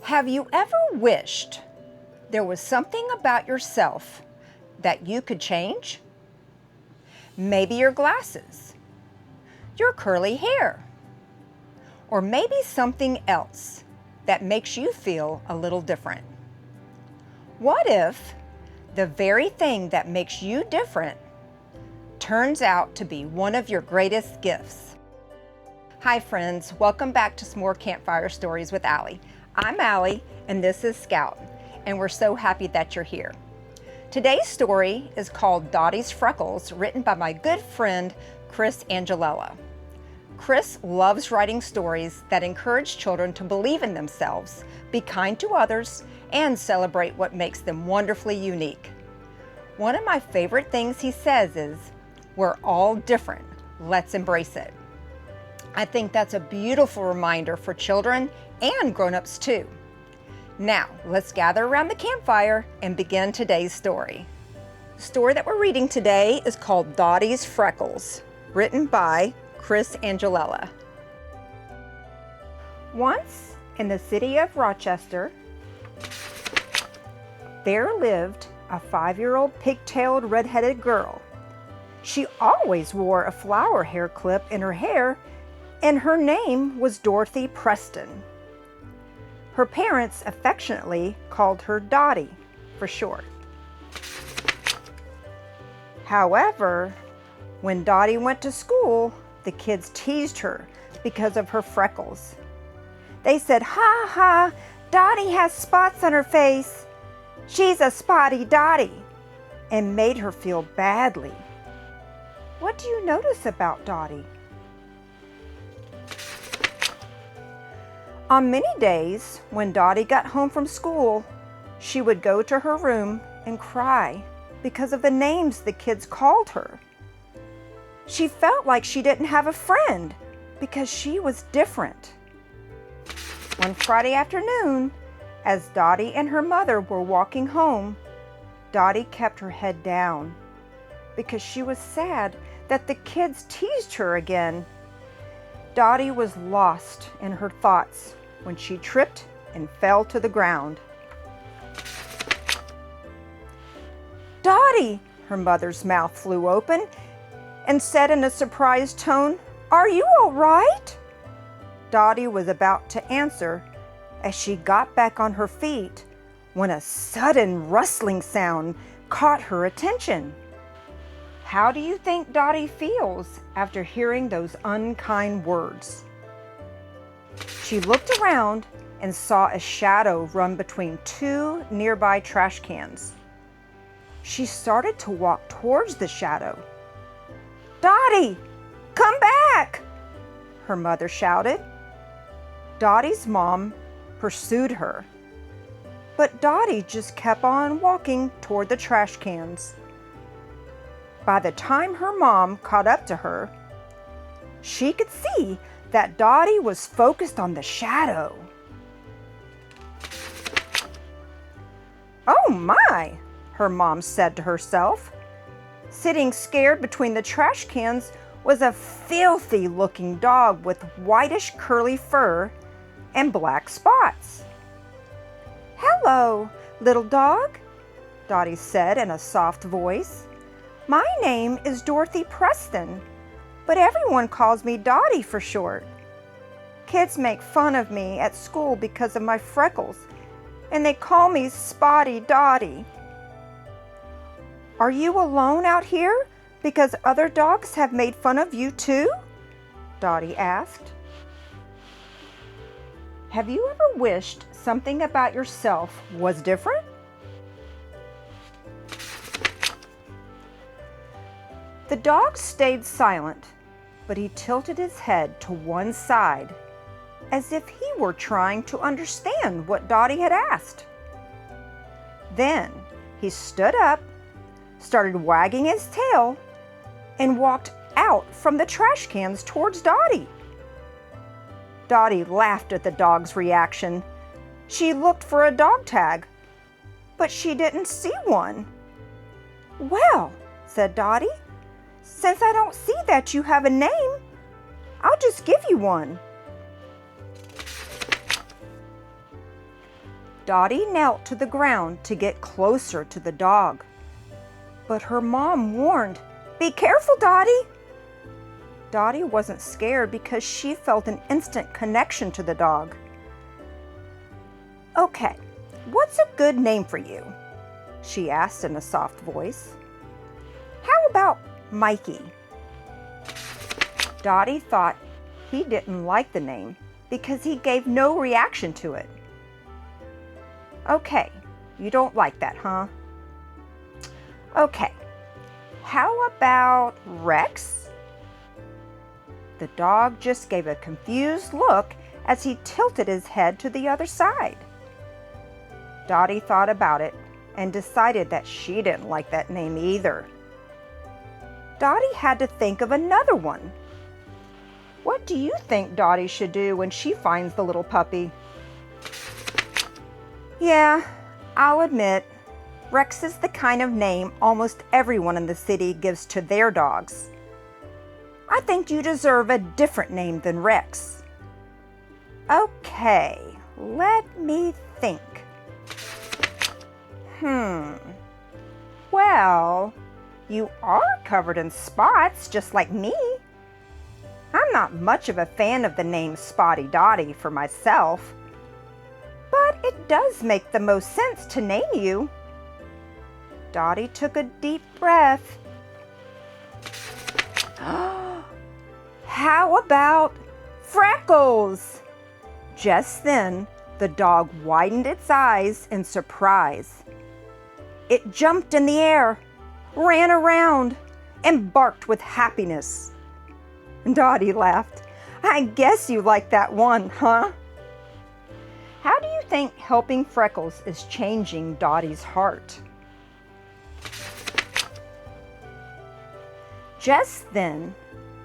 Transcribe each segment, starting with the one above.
Have you ever wished there was something about yourself that you could change? Maybe your glasses, your curly hair, or maybe something else that makes you feel a little different. What if the very thing that makes you different turns out to be one of your greatest gifts? Hi friends, welcome back to S'more Campfire Stories with Alli. I'm Alli and this is Scout, and we're so happy that you're here. Today's story is called Dotty's Freckles, written by my good friend Chris Angilella. Chris loves writing stories that encourage children to believe in themselves, be kind to others, and celebrate what makes them wonderfully unique. One of my favorite things he says is, "We're all different. Let's embrace it." I think that's a beautiful reminder for children and grown-ups too. Now, let's gather around the campfire and begin today's story. The story that we're reading today is called Dotty's Freckles, written by Chris Angilella. Once, in the city of Rochester, there lived a 5-year-old pigtailed red-headed girl. She always wore a flower hair clip in her hair, and her name was Dorothy Preston. Her parents affectionately called her Dotty for short. However, when Dotty went to school, the kids teased her because of her freckles. They said, "Ha ha, Dotty has spots on her face. She's a spotty Dotty," and made her feel badly. What do you notice about Dotty? On many days, when Dotty got home from school, she would go to her room and cry because of the names the kids called her. She felt like she didn't have a friend because she was different. One Friday afternoon, as Dotty and her mother were walking home, Dotty kept her head down because she was sad that the kids teased her again. Dotty was lost in her thoughts when she tripped and fell to the ground. "Dotty!" Her mother's mouth flew open and said in a surprised tone, "Are you all right?" Dotty was about to answer as she got back on her feet when a sudden rustling sound caught her attention. How do you think Dotty feels after hearing those unkind words? She looked around and saw a shadow run between two nearby trash cans. She started to walk towards the shadow. "Dotty, come back!" her mother shouted. Dotty's mom pursued her, but Dotty just kept on walking toward the trash cans. By the time her mom caught up to her, she could see that Dotty was focused on the shadow. "Oh my," her mom said to herself. Sitting scared between the trash cans was a filthy-looking dog with whitish curly fur and black spots. "Hello, little dog," Dotty said in a soft voice. "My name is Dorothy Preston, but everyone calls me Dotty for short. Kids make fun of me at school because of my freckles, and they call me Spotty Dotty." "Are you alone out here because other dogs have made fun of you too?" Dotty asked. Have you ever wished something about yourself was different? The dog stayed silent, but he tilted his head to one side, as if he were trying to understand what Dotty had asked. Then he stood up, started wagging his tail, and walked out from the trash cans towards Dotty. Dotty laughed at the dog's reaction. She looked for a dog tag, but she didn't see one. "Well," said Dotty, "since I don't see that you have a name, I'll just give you one." Dotty knelt to the ground to get closer to the dog. But her mom warned, "Be careful, Dotty." Dotty wasn't scared because she felt an instant connection to the dog. "Okay, what's a good name for you?" she asked in a soft voice. "How about Mikey?" Dotty thought he didn't like the name because he gave no reaction to it. "Okay, you don't like that, huh? Okay, how about Rex?" The dog just gave a confused look as he tilted his head to the other side. Dotty thought about it and decided that she didn't like that name either. Dotty had to think of another one. What do you think Dotty should do when she finds the little puppy? Yeah, I'll admit, Rex is the kind of name almost everyone in the city gives to their dogs. I think you deserve a different name than Rex. Okay, let me think. Well, you are covered in spots just like me. I'm not much of a fan of the name Spotty Dotty for myself, but it does make the most sense to name you. Dotty took a deep breath. How about Freckles? Just then, the dog widened its eyes in surprise. It jumped in the air, ran around, and barked with happiness. Dotty laughed. I guess you like that one, huh? How do you think helping Freckles is changing Dotty's heart? Just then,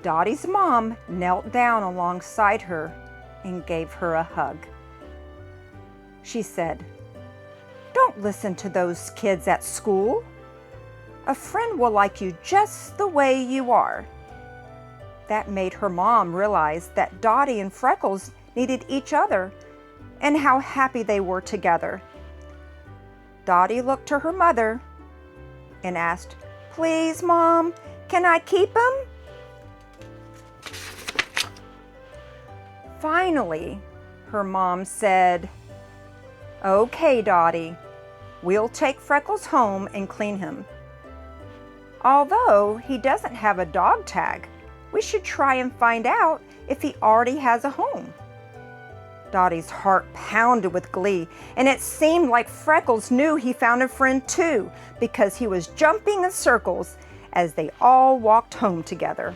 Dotty's mom knelt down alongside her and gave her a hug. She said, "Don't listen to those kids at school. A friend will like you just the way you are." That made her mom realize that Dotty and Freckles needed each other and how happy they were together. Dotty looked to her mother and asked, "Please, Mom, can I keep him?" Finally, her mom said, "Okay, Dotty, we'll take Freckles home and clean him. Although he doesn't have a dog tag, we should try and find out if he already has a home." Dotty's heart pounded with glee, and it seemed like Freckles knew he found a friend too, because he was jumping in circles as they all walked home together.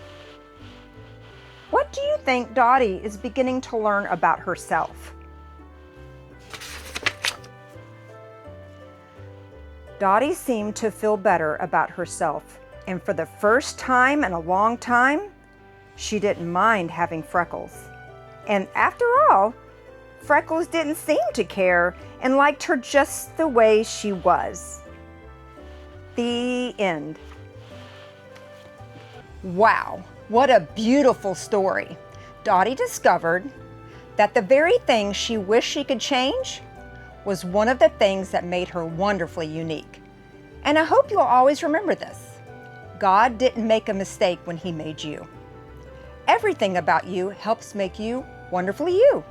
What do you think Dotty is beginning to learn about herself? Dotty seemed to feel better about herself, and for the first time in a long time, she didn't mind having Freckles. And after all, Freckles didn't seem to care and liked her just the way she was. The end. Wow, what a beautiful story. Dotty discovered that the very thing she wished she could change was one of the things that made her wonderfully unique. And I hope you'll always remember this. God didn't make a mistake when He made you. Everything about you helps make you wonderfully you.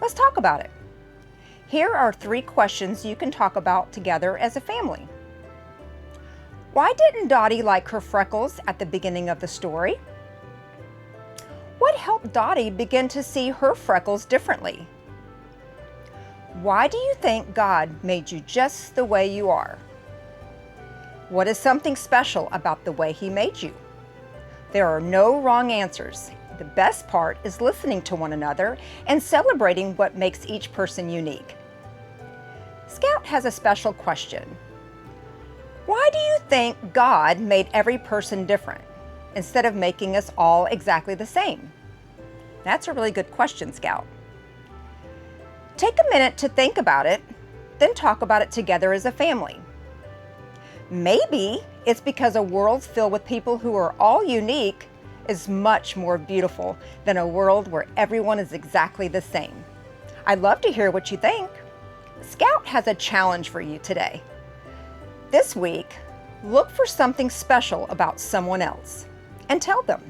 Let's talk about it. Here are 3 questions you can talk about together as a family. Why didn't Dotty like her Freckles at the beginning of the story? What helped Dotty begin to see her Freckles differently? Why do you think God made you just the way you are? What is something special about the way He made you? There are no wrong answers. The best part is listening to one another and celebrating what makes each person unique. Scout has a special question. Why do you think God made every person different instead of making us all exactly the same? That's a really good question, Scout. Take a minute to think about it, then talk about it together as a family. Maybe it's because a world filled with people who are all unique is much more beautiful than a world where everyone is exactly the same. I'd love to hear what you think. Scout has a challenge for you today. This week, look for something special about someone else and tell them.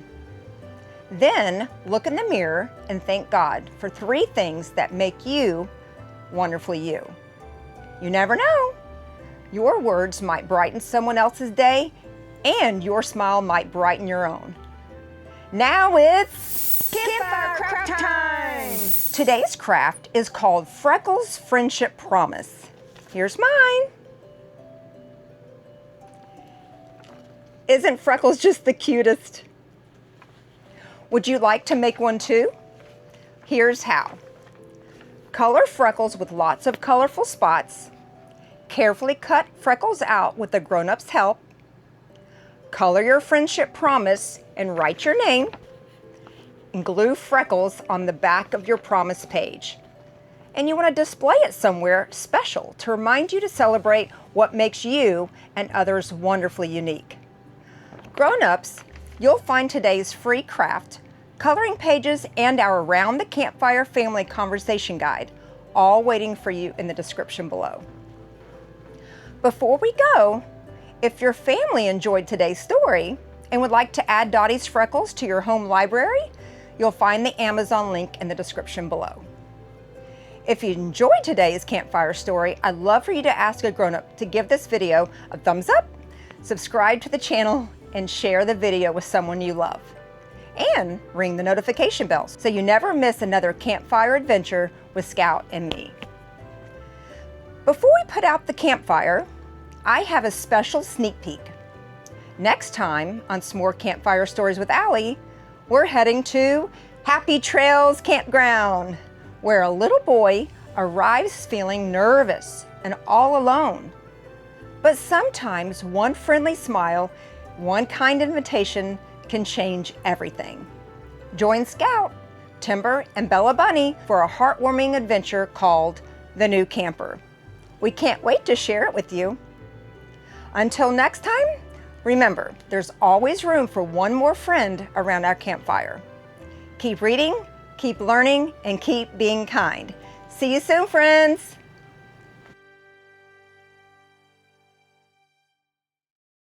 Then look in the mirror and thank God for 3 things that make you wonderfully you. You never know. Your words might brighten someone else's day, and your smile might brighten your own. Now it's Campfire Craft Time! Today's craft is called Freckles' Friendship Promise. Here's mine. Isn't Freckles just the cutest? Would you like to make one too? Here's how. Color Freckles with lots of colorful spots. Carefully cut Freckles out with the grown-up's help. Color your friendship promise and write your name. And glue Freckles on the back of your promise page. And you want to display it somewhere special to remind you to celebrate what makes you and others wonderfully unique. Grown-ups, you'll find today's free craft, coloring pages, and our Around the Campfire Family Conversation Guide, all waiting for you in the description below. Before we go, if your family enjoyed today's story and would like to add Dotty's Freckles to your home library, you'll find the Amazon link in the description below. If you enjoyed today's campfire story, I'd love for you to ask a grown-up to give this video a thumbs up, subscribe to the channel, and share the video with someone you love. And ring the notification bell so you never miss another campfire adventure with Scout and me. Before we put out the campfire, I have a special sneak peek. Next time on S'more Campfire Stories with Alli, we're heading to Happy Trails Campground, where a little boy arrives feeling nervous and all alone. But sometimes one friendly smile, one kind invitation can change everything. Join Scout, Timber, and Bella Bunny for a heartwarming adventure called The New Camper. We can't wait to share it with you. Until next time, remember, there's always room for one more friend around our campfire. Keep reading, keep learning, and keep being kind. See you soon, friends.